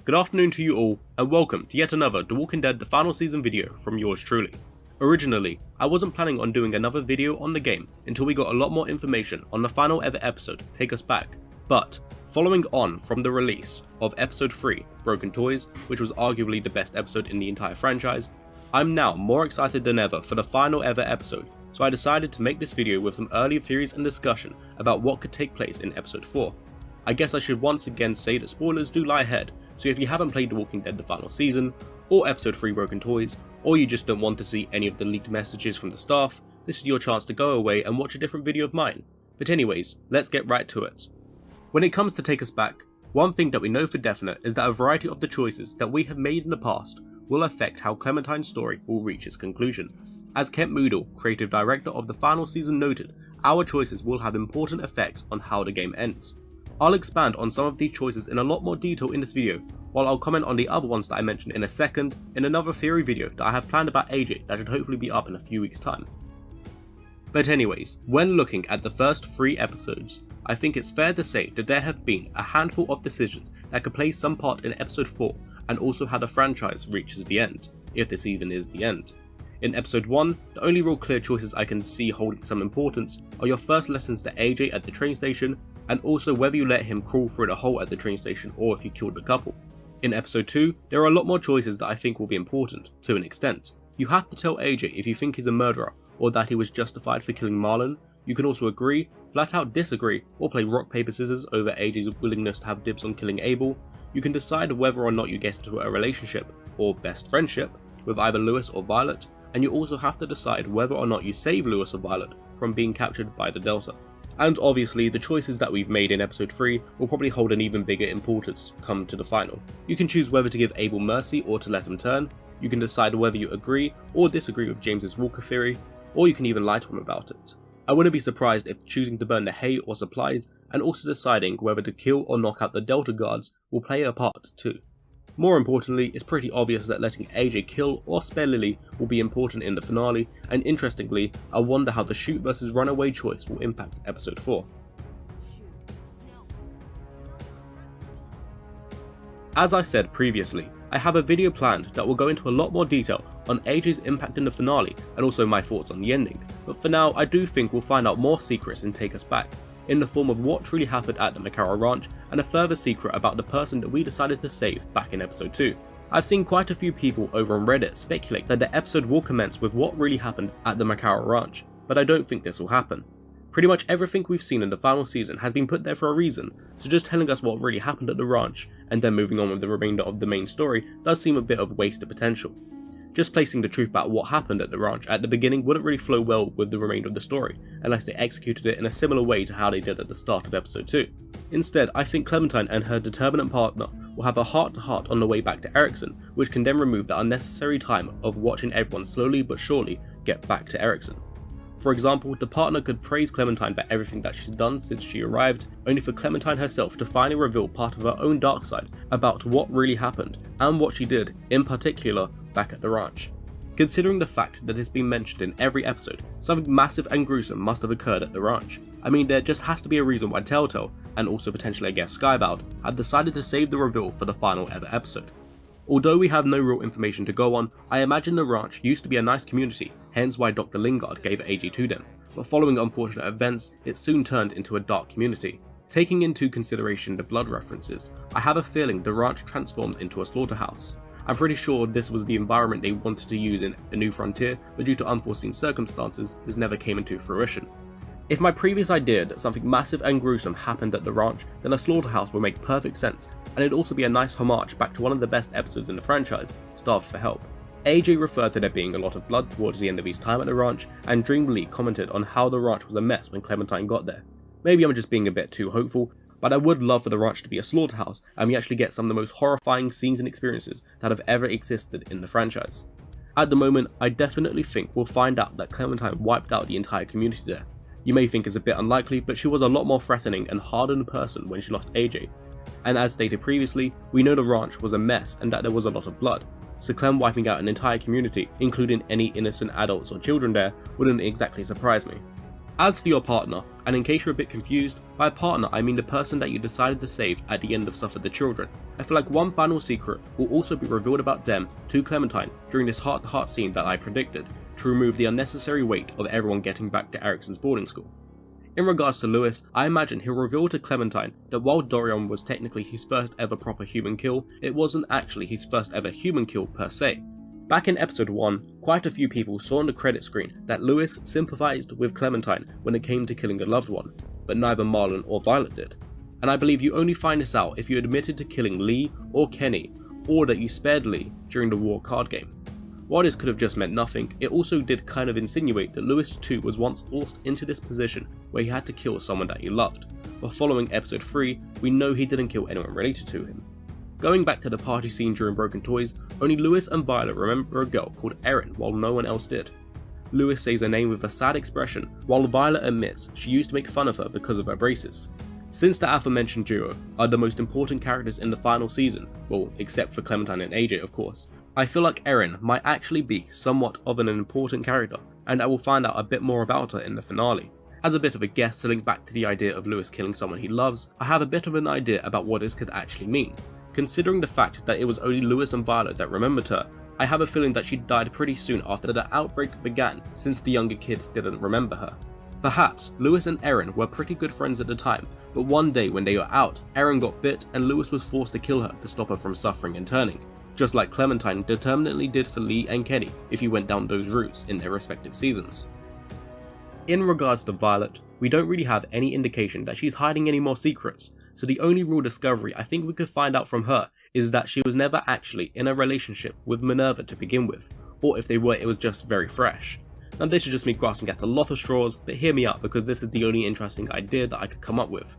Good afternoon to you all, and welcome to yet another The Walking Dead The Final Season video from yours truly. Originally, I wasn't planning on doing another video on the game until we got a lot more information on the final ever episode, Take Us Back, but following on from the release of episode 3, Broken Toys, which was arguably the best episode in the entire franchise, I'm now more excited than ever for the final ever episode, so I decided to make this video with some early theories and discussion about what could take place in episode 4. I guess I should once again say that spoilers do lie ahead, so if you haven't played The Walking Dead The Final Season, or episode 3 Broken Toys, or you just don't want to see any of the leaked messages from the staff, this is your chance to go away and watch a different video of mine. But anyways, let's get right to it. When it comes to Take Us Back, one thing that we know for definite is that a variety of the choices that we have made in the past will affect how Clementine's story will reach its conclusion. As Kent Moodle, creative director of the final season, noted, our choices will have important effects on how the game ends. I'll expand on some of these choices in a lot more detail in this video, while I'll comment on the other ones that I mentioned in a second in another theory video that I have planned about AJ that should hopefully be up in a few weeks time. But anyways, when looking at the first 3 episodes, I think it's fair to say that there have been a handful of decisions that could play some part in episode 4 and also how the franchise reaches the end, if this even is the end. In episode 1, the only real clear choices I can see holding some importance are your first lessons to AJ at the train station, and also whether you let him crawl through the hole at the train station or if you killed the couple. In episode 2, there are a lot more choices that I think will be important, to an extent. You have to tell AJ if you think he's a murderer, or that he was justified for killing Marlon. You can also agree, flat out disagree, or play rock paper scissors over AJ's willingness to have dibs on killing Abel. You can decide whether or not you get into a relationship, or best friendship, with either Lewis or Violet, and you also have to decide whether or not you save Lewis or Violet from being captured by the Delta. And obviously, the choices that we've made in episode 3 will probably hold an even bigger importance come to the final. You can choose whether to give Abel mercy or to let him turn, you can decide whether you agree or disagree with James's Walker theory, or you can even lie to him about it. I wouldn't be surprised if choosing to burn the hay or supplies, and also deciding whether to kill or knock out the Delta guards will play a part too. More importantly, it's pretty obvious that letting AJ kill or spare Lily will be important in the finale, and interestingly, I wonder how the shoot versus runaway choice will impact episode 4. As I said previously, I have a video planned that will go into a lot more detail on AJ's impact in the finale and also my thoughts on the ending, but for now I do think we'll find out more secrets and Take Us Back, in the form of what truly happened at the Macara Ranch and a further secret about the person that we decided to save back in episode 2. I've seen quite a few people over on Reddit speculate that the episode will commence with what really happened at the Macara Ranch, but I don't think this will happen. Pretty much everything we've seen in the final season has been put there for a reason, so just telling us what really happened at the ranch and then moving on with the remainder of the main story does seem a bit of wasted potential. Just placing the truth about what happened at the ranch at the beginning wouldn't really flow well with the remainder of the story, unless they executed it in a similar way to how they did at the start of episode 2. Instead, I think Clementine and her determinant partner will have a heart-to-heart on the way back to Erickson, which can then remove the unnecessary time of watching everyone slowly but surely get back to Erickson. For example, the partner could praise Clementine for everything that she's done since she arrived, only for Clementine herself to finally reveal part of her own dark side about what really happened and what she did, in particular, back at the ranch. Considering the fact that it's been mentioned in every episode, something massive and gruesome must have occurred at the ranch. I mean, there just has to be a reason why Telltale, and also potentially I guess Skybound, have decided to save the reveal for the final ever episode. Although we have no real information to go on, I imagine the ranch used to be a nice community, hence why Dr. Lingard gave AJ to them, but following unfortunate events, it soon turned into a dark community. Taking into consideration the blood references, I have a feeling the ranch transformed into a slaughterhouse. I'm pretty sure this was the environment they wanted to use in A New Frontier, but due to unforeseen circumstances, this never came into fruition. If my previous idea that something massive and gruesome happened at the ranch, then a slaughterhouse would make perfect sense, and it'd also be a nice homage back to one of the best episodes in the franchise, Starve for Help. AJ referred to there being a lot of blood towards the end of his time at the ranch, and dreamily commented on how the ranch was a mess when Clementine got there. Maybe I'm just being a bit too hopeful, but I would love for the ranch to be a slaughterhouse, and we actually get some of the most horrifying scenes and experiences that have ever existed in the franchise. At the moment, I definitely think we'll find out that Clementine wiped out the entire community there. You may think it's a bit unlikely, but she was a lot more threatening and hardened person when she lost AJ. And as stated previously, we know the ranch was a mess and that there was a lot of blood, so Clem wiping out an entire community, including any innocent adults or children there, wouldn't exactly surprise me. As for your partner, and in case you're a bit confused, by partner I mean the person that you decided to save at the end of Suffer the Children. I feel like one final secret will also be revealed about them to Clementine during this heart-to-heart scene that I predicted, to remove the unnecessary weight of everyone getting back to Erikson's boarding school. In regards to Lewis, I imagine he'll reveal to Clementine that while Dorian was technically his first ever proper human kill, it wasn't actually his first ever human kill per se. Back in episode 1, quite a few people saw on the credit screen that Lewis sympathised with Clementine when it came to killing a loved one, but neither Marlon or Violet did. And I believe you only find this out if you admitted to killing Lee or Kenny, or that you spared Lee during the war card game. While this could have just meant nothing, it also did kind of insinuate that Lewis too was once forced into this position where he had to kill someone that he loved, but following episode 3, we know he didn't kill anyone related to him. Going back to the party scene during Broken Toys, only Lewis and Violet remember a girl called Erin while no one else did. Lewis says her name with a sad expression, while Violet admits she used to make fun of her because of her braces. Since the aforementioned duo are the most important characters in the final season, well, except for Clementine and AJ of course, I feel like Erin might actually be somewhat of an important character, and I will find out a bit more about her in the finale. As a bit of a guess to link back to the idea of Lewis killing someone he loves, I have a bit of an idea about what this could actually mean. Considering the fact that it was only Lewis and Violet that remembered her, I have a feeling that she died pretty soon after the outbreak began, since the younger kids didn't remember her. Perhaps Lewis and Erin were pretty good friends at the time, but one day when they were out, Erin got bit and Lewis was forced to kill her to stop her from suffering and turning, just like Clementine determinately did for Lee and Kenny if he went down those routes in their respective seasons. In regards to Violet, we don't really have any indication that she's hiding any more secrets, so the only real discovery I think we could find out from her is that she was never actually in a relationship with Minerva to begin with, or if they were, it was just very fresh. Now this is just me grasping at a lot of straws, but hear me out because this is the only interesting idea that I could come up with.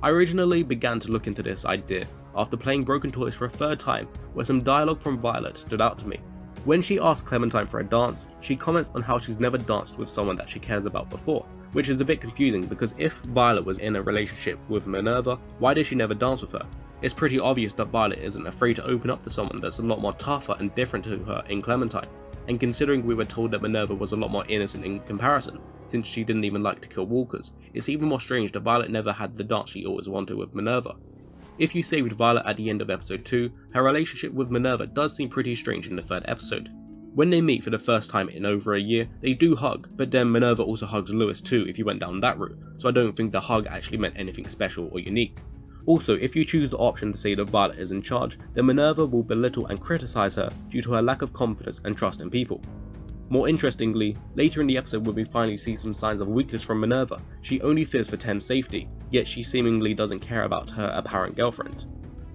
I originally began to look into this idea after playing Broken Toys for a third time, where some dialogue from Violet stood out to me. When she asks Clementine for a dance, she comments on how she's never danced with someone that she cares about before, which is a bit confusing because if Violet was in a relationship with Minerva, why did she never dance with her? It's pretty obvious that Violet isn't afraid to open up to someone that's a lot more tougher and different to her in Clementine, and considering we were told that Minerva was a lot more innocent in comparison, since she didn't even like to kill walkers, it's even more strange that Violet never had the dance she always wanted with Minerva. If you saved Violet at the end of episode 2, her relationship with Minerva does seem pretty strange in the third episode. When they meet for the first time in over a year, they do hug, but then Minerva also hugs Lewis too if you went down that route, so I don't think the hug actually meant anything special or unique. Also, if you choose the option to say that Violet is in charge, then Minerva will belittle and criticize her due to her lack of confidence and trust in people. More interestingly, later in the episode when we finally see some signs of weakness from Minerva, she only fears for Ten's safety, yet she seemingly doesn't care about her apparent girlfriend.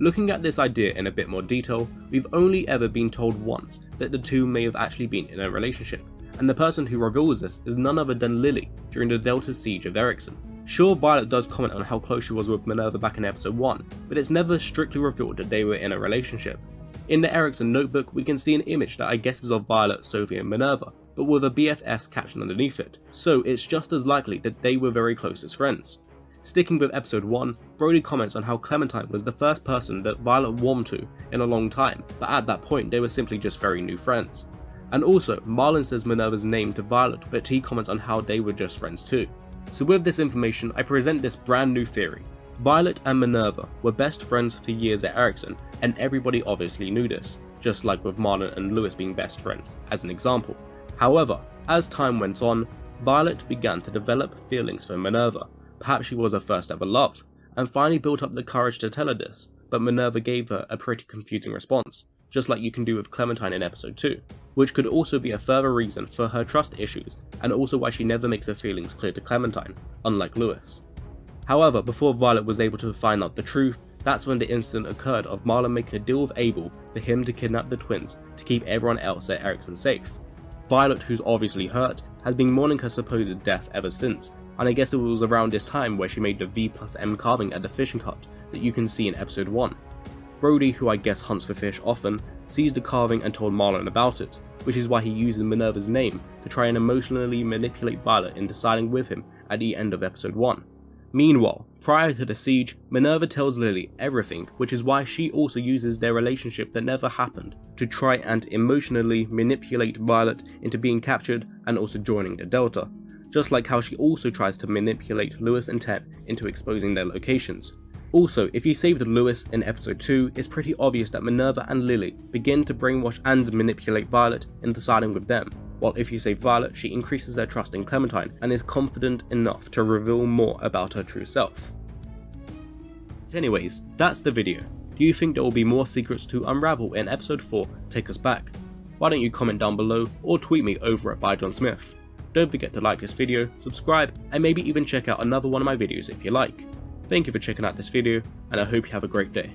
Looking at this idea in a bit more detail, we've only ever been told once that the two may have actually been in a relationship, and the person who reveals this is none other than Lily during the Delta siege of Erikson. Sure, Violet does comment on how close she was with Minerva back in episode 1, but it's never strictly revealed that they were in a relationship. In the Erikson notebook, we can see an image that I guess is of Violet, Sophie and Minerva, but with a BFFs caption underneath it, so it's just as likely that they were very close as friends. Sticking with episode 1, Brody comments on how Clementine was the first person that Violet warmed to in a long time, but at that point they were simply just very new friends. And also, Marlon says Minerva's name to Violet, but he comments on how they were just friends too. So with this information, I present this brand new theory. Violet and Minerva were best friends for years at Erikson, and everybody obviously knew this, just like with Marlon and Lewis being best friends, as an example. However, as time went on, Violet began to develop feelings for Minerva. Perhaps she was her first ever love, and finally built up the courage to tell her this, but Minerva gave her a pretty confusing response, just like you can do with Clementine in episode 2, which could also be a further reason for her trust issues, and also why she never makes her feelings clear to Clementine, unlike Lewis. However, before Violet was able to find out the truth, that's when the incident occurred of Marlon making a deal with Abel for him to kidnap the twins to keep everyone else at Erikson safe. Violet, who's obviously hurt, has been mourning her supposed death ever since, and I guess it was around this time where she made the V+M carving at the fishing hut that you can see in episode 1. Brody, who I guess hunts for fish often, sees the carving and told Marlon about it, which is why he uses Minerva's name to try and emotionally manipulate Violet into siding with him at the end of episode 1. Meanwhile, prior to the siege, Minerva tells Lily everything, which is why she also uses their relationship that never happened to try and emotionally manipulate Violet into being captured and also joining the Delta. just like how she also tries to manipulate Lewis and Ted into exposing their locations. Also, if you saved Lewis in episode 2, it's pretty obvious that Minerva and Lily begin to brainwash and manipulate Violet into siding with them, while if you save Violet, she increases their trust in Clementine and is confident enough to reveal more about her true self. But anyways, that's the video. Do you think there will be more secrets to unravel in episode 4, Take Us Back? Why don't you comment down below or tweet me over at ByJohnSmith. Don't forget to like this video, subscribe, and maybe even check out another one of my videos if you like. Thank you for checking out this video, and I hope you have a great day.